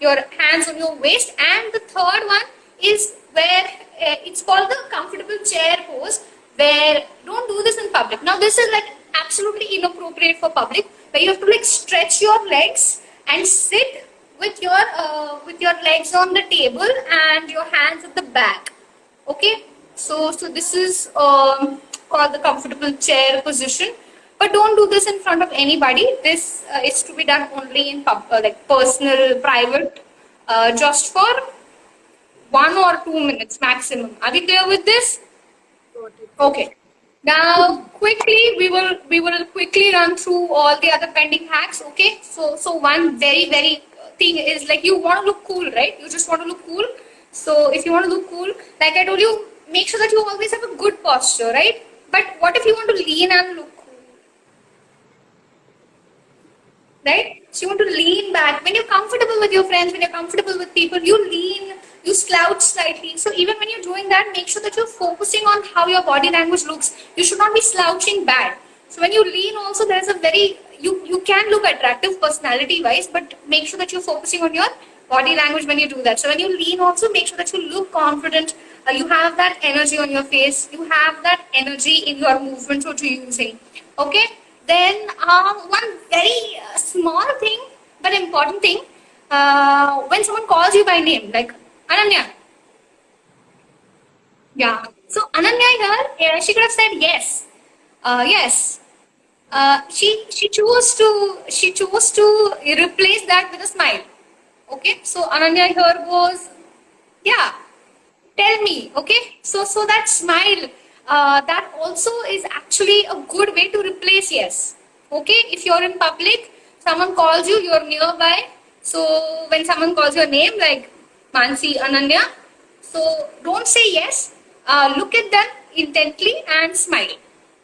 your hands on your waist, and the third one is where it's called the comfortable chair pose. Where don't do this in public. Now this is like absolutely inappropriate for public. Where you have to like stretch your legs and sit with your legs on the table and your hands at the back. Okay, so this is called the comfortable chair position. But don't do this in front of anybody. This is to be done only in like personal, private, just for 1 or 2 minutes maximum. Are we clear with this? Got it. Okay. Now, quickly, we will quickly run through all the other pending hacks. Okay. So one very thing is like you want to look cool, right? You just want to look cool. So if you want to look cool, like I told you, make sure that you always have a good posture, right? But what if you want to lean and look cool, right? So you want to lean back. When you're comfortable with your friends, when you're comfortable with people, you lean, you slouch slightly. So even when you're doing that, make sure that you're focusing on how your body language looks. You should not be slouching bad. So when you lean also, there's a very, you can look attractive personality wise, but make sure that you're focusing on your body language when you do that. So when you lean also, make sure that you look confident. You have that energy on your face. You have that energy in your movements what you're using. Okay. Then one very small thing but important thing, when someone calls you by name, like Ananya. Yeah. So Ananya here, she could have said yes. Yes. She chose to replace that with a smile. Okay. So Ananya here goes, yeah. Tell me, okay? So that smile, that also is actually a good way to replace yes. Okay, if you're in public, someone calls you, you're nearby. So when someone calls your name, like Mansi, Ananya, so don't say yes. Look at them intently and smile.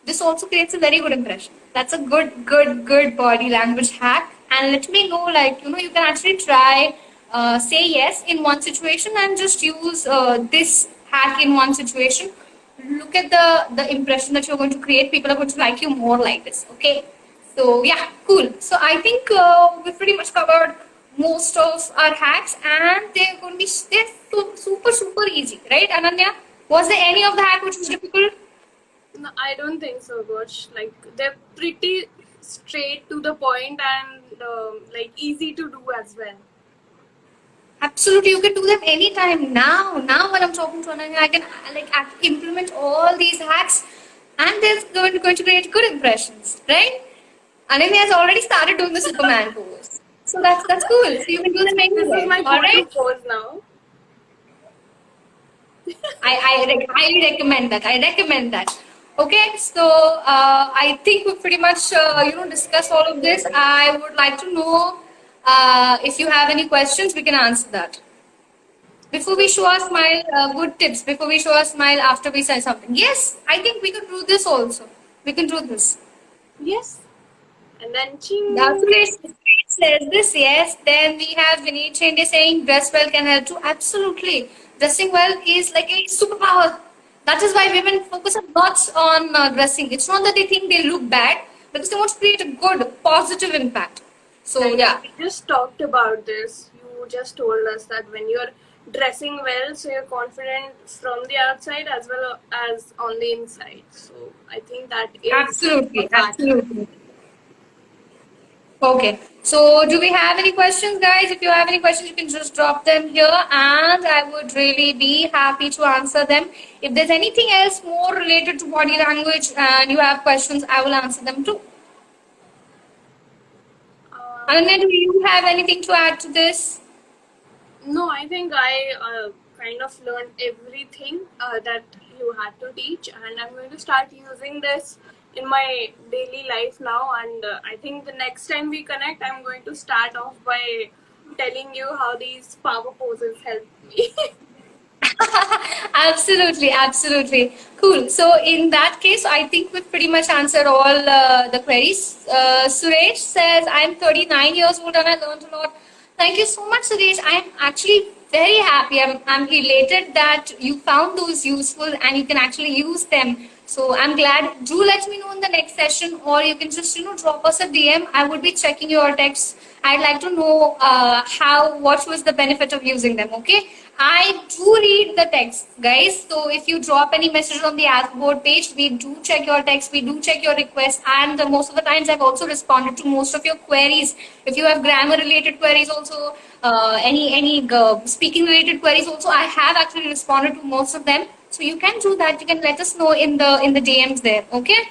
This also creates a very good impression. That's a good body language hack. And let me know, like, you can actually try say yes in one situation and just use this hack in one situation. Look at the impression that you're going to create. People are going to like you more like this. Okay. So yeah, cool. So I think we've pretty much covered most of our hacks, and they're going to be super easy, right, Ananya? Was there any of the hack which was difficult? No, I don't think so, Coach. Like they're pretty straight to the point and like easy to do as well. Absolutely, you can do them anytime. Now when I'm talking to Ananya, I can implement all these hacks, and they're going to create good impressions, right? Ananya has already started doing the Superman pose, so that's cool. So you can do them This is my anywhere. All go-to right. pose now. Highly recommend that. I recommend that. Okay, so I think we pretty much discussed all of this. I would like to know if you have any questions, we can answer that. Before we show our smile, good tips. Before we show our smile after we say something. Yes, I think we can do this also. We can do this. Yes. And then ching. Now, Suresh says this, yes. Then we have Vinay Chende saying dress well can help too. Absolutely. Dressing well is like a superpower. That is why women focus a lot on dressing. It's not that they think they look bad, because they want to create a good, positive impact. So, yeah. We just talked about this. You just told us that when you're dressing well, so you're confident from the outside as well as on the inside. So I think that is Absolutely. a fact. Absolutely. Okay. So, do we have any questions, guys? If you have any questions, you can just drop them here, and I would really be happy to answer them. If there's anything else more related to body language and you have questions, I will answer them too. Ananya, do you have anything to add to this? No, I think I kind of learned everything that you had to teach, and I'm going to start using this in my daily life now. And I think the next time we connect, I'm going to start off by telling you how these power poses help me. Absolutely, absolutely. Cool. So in that case, I think we've pretty much answered all the queries. Suresh says, I'm 39 years old and I learned a lot. Thank you so much, Suresh. I'm actually very happy. I'm elated that you found those useful and you can actually use them. So I'm glad. Do let me know in the next session, or you can just drop us a DM. I would be checking your texts. I'd like to know what was the benefit of using them. Okay, I do read the text, guys. So if you drop any message on the Ask Board page, we do check your text, we do check your requests, and most of the times I've also responded to most of your queries. If you have grammar related queries, also any speaking related queries, also I have actually responded to most of them. So you can do that. You can let us know in the DMs there. Okay.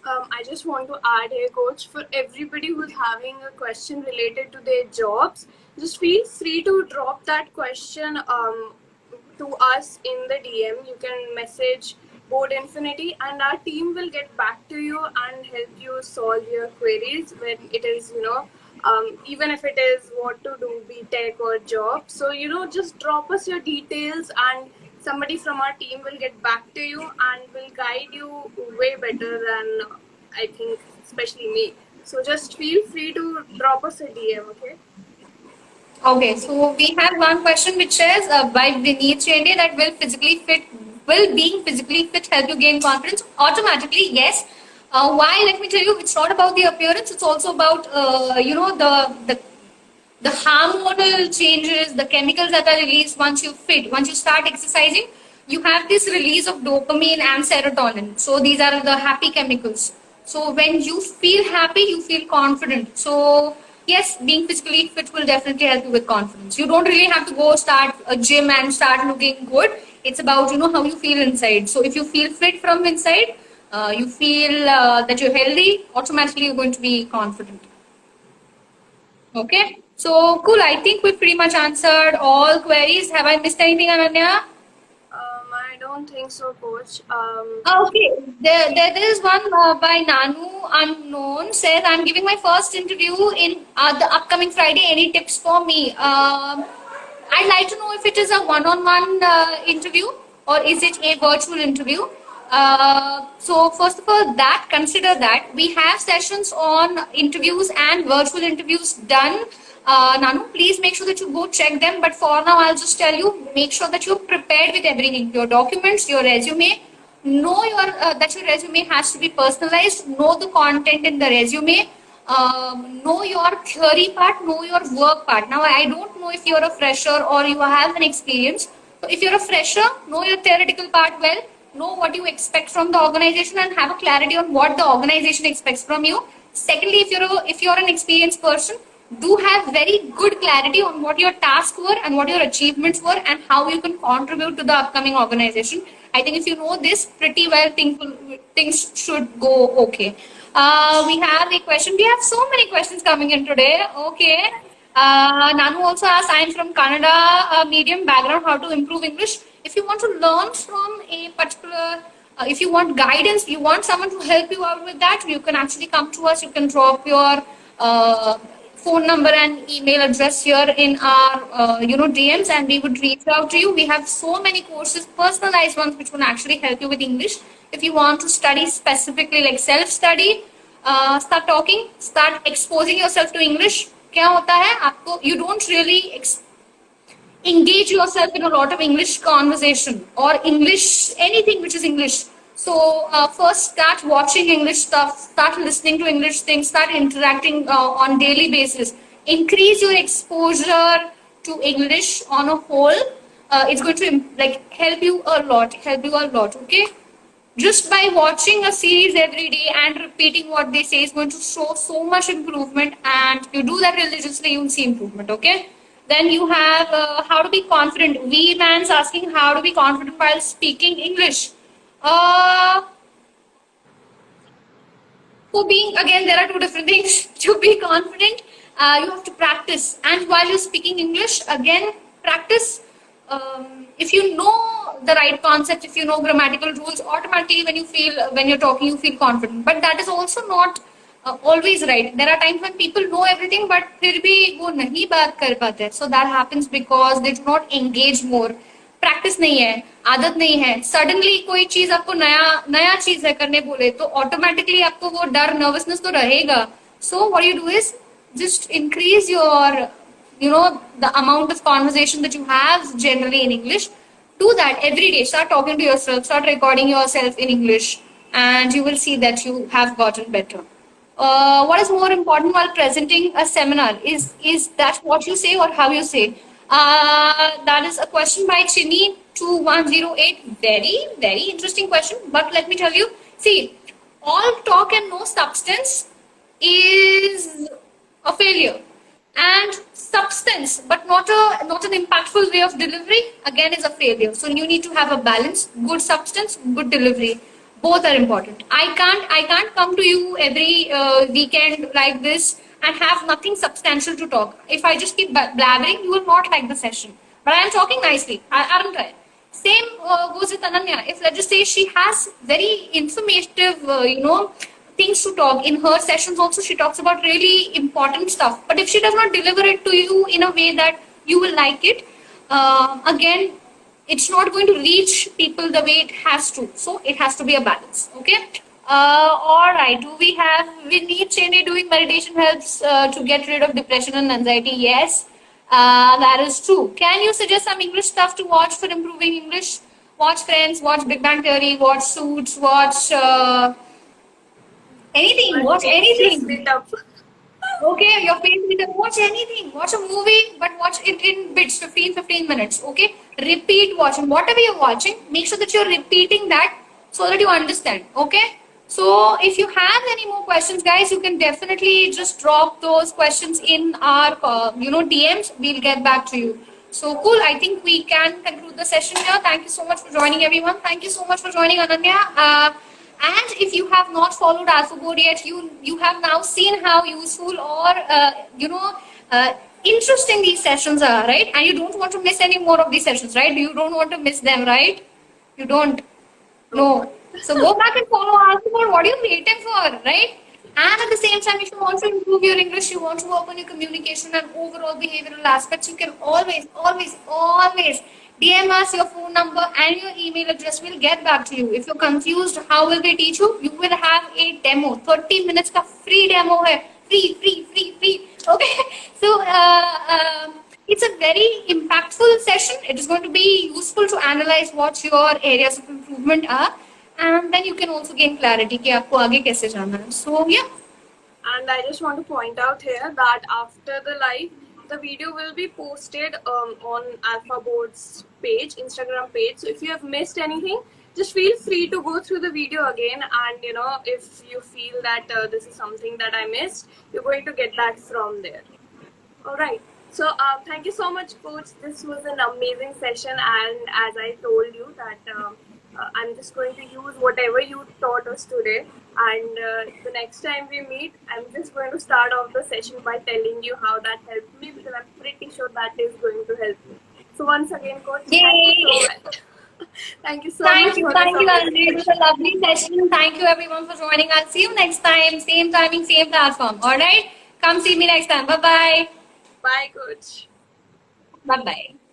I just want to add here, Coach, for everybody who's having a question related to their jobs, just feel free to drop that question to us in the DM. You can message Board Infinity, and our team will get back to you and help you solve your queries when it is, even if it is what to do, BTech or job. So, just drop us your details, and somebody from our team will get back to you and will guide you way better than I think, especially me. So just feel free to drop us a DM, okay? Okay, so we have one question which says by Vineet Chende that will being physically fit help you gain confidence? Automatically, yes. Why? Let me tell you, it's not about the appearance. It's also about the hormonal changes, the chemicals that are released once you fit, once you start exercising. You have this release of dopamine and serotonin. So these are the happy chemicals. So when you feel happy, you feel confident. So yes, being physically fit will definitely help you with confidence. You don't really have to go start a gym and start looking good. It's about how you feel inside. So if you feel fit from inside, you feel that you're healthy, automatically you're going to be confident. Okay, so cool. I think we pretty much answered all queries. Have I missed anything, Ananya? I don't think so, Coach. Okay, there is one by Nanu Unknown says, I'm giving my first interview in the upcoming Friday. Any tips for me? I'd like to know if it is a one-on-one interview or is it a virtual interview. So first of all, consider that we have sessions on interviews and virtual interviews done. Nanu, please make sure that you go check them. But for now, I'll just tell you, make sure that you're prepared with everything, your documents, your resume, know that your resume has to be personalized. Know the content in the resume. Know your theory part. Know your work part. Now, I don't know if you're a fresher or you have an experience. So, if you're a fresher, know your theoretical part well. Know what you expect from the organization and have a clarity on what the organization expects from you. Secondly, if you're an experienced person, do have very good clarity on what your tasks were and what your achievements were and how you can contribute to the upcoming organization. I think if you know this pretty well, things should go okay. We have a question. We have so many questions coming in today. Okay. Nanu also asked, I am from Kannada medium background, how to improve English. If you want to learn from a particular, if you want guidance, you want someone to help you out with that, you can actually come to us. You can drop your phone number and email address here in our DMs, and we would reach out to you. We have so many courses, personalized ones, which will actually help you with English. If you want to study specifically like self-study, start talking, start exposing yourself to English. क्या होता है आपको, you don't really engage yourself in a lot of English conversation or English, anything which is English. So first start watching English stuff, start listening to English things, start interacting on daily basis. Increase your exposure to English on a whole. It's going to like help you a lot, okay? Just by watching a series every day and repeating what they say is going to show so much improvement, and you do that religiously, you'll see improvement, okay? Then you have how to be confident. V man's asking how to be confident while speaking English. For being, again, there are two different things. To be confident, you have to practice. And while you're speaking English, again, practice. If you know the right concepts, if you know grammatical rules, automatically when you're talking, you feel confident. But that is also not always right. There are times when people know everything, but फिर भी वो नहीं बात कर पाते. So that happens because they do not engage more. Practice नहीं है, आदत नहीं है. सडनली कोई चीज आपको नया चीज है करने बोले तो ऑटोमेटिकली आपको वो डर, नर्वसनेस तो रहेगा. So what you do is just increase your the amount of conversation that you have generally in English. Do that every day. Start talking to yourself, start recording yourself in English, and you will see that you have gotten better. What is more important while presenting a seminar? Is that what you say or how you say? That is a question by Chini2108. Very, very interesting question. But let me tell you, see, all talk and no substance is a failure. And substance, but not an impactful way of delivery, again, is a failure. So you need to have a balance, good substance, good delivery. Both are important. I can't come to you every weekend like this and have nothing substantial to talk. If I just keep blabbering, you will not like the session. But I am talking nicely, aren't I? Same goes with Ananya. If let's just say she has very informative, things to talk in her sessions, also she talks about really important stuff, but if she does not deliver it to you in a way that you will like it, again, it's not going to reach people the way it has to. So it has to be a balance, okay? All right, we need Cheney doing meditation helps to get rid of depression and anxiety. Yes, that is true. Can you suggest some English stuff to watch for improving English? Watch Friends, watch Big Bang Theory, watch Suits, watch anything, watch anything. Okay, your favorite, watch anything. Watch a movie, but watch it in bits, 15 minutes. Okay, repeat watching. Whatever you're watching, make sure that you're repeating that so that you understand. Okay, so if you have any more questions, guys, you can definitely just drop those questions in our DMs. We'll get back to you. So cool. I think we can conclude the session here. Thank you so much for joining, everyone. Thank you so much for joining, Ananya. And if you have not followed AlphaBoard yet, you have now seen how useful or interesting these sessions are, right? And you don't want to miss any more of these sessions, right? You don't want to miss them, right? You don't. No. So go back and follow AlphaBoard. What are you waiting for, right? And at the same time, if you want to improve your English, you want to work on your communication and overall behavioral aspects, you can always DM us your phone number and your email address. We'll get back to you. If you're confused, how will we teach you? You will have a demo. 30 minutes ka free demo hai. Free. Okay. So it's a very impactful session. It is going to be useful to analyze what your areas of improvement are. and then you can also gain clarity कि आपको आगे कैसे जाना है. So yeah. And I just want to point out here that after the live, the video will be posted on Alpha Board's page, Instagram page. So if you have missed anything, just feel free to go through the video again. And you know, if you feel that this is something that I missed, you're going to get that from there. All right. So thank you so much, Coach. This was an amazing session, and as I told you that I'm just going to use whatever you taught us today. And the next time we meet, I'm just going to start off the session by telling you how that helped me, because I'm pretty sure that is going to help you. So once again, Coach, Yay. thank you so much. Thank you so much. Thank you, for this amazing Anjali. It was a lovely session. Thank you everyone for joining. I'll see you next time. Same timing, same platform. All right. Come see me next time. Bye bye. Bye, Coach. Bye bye.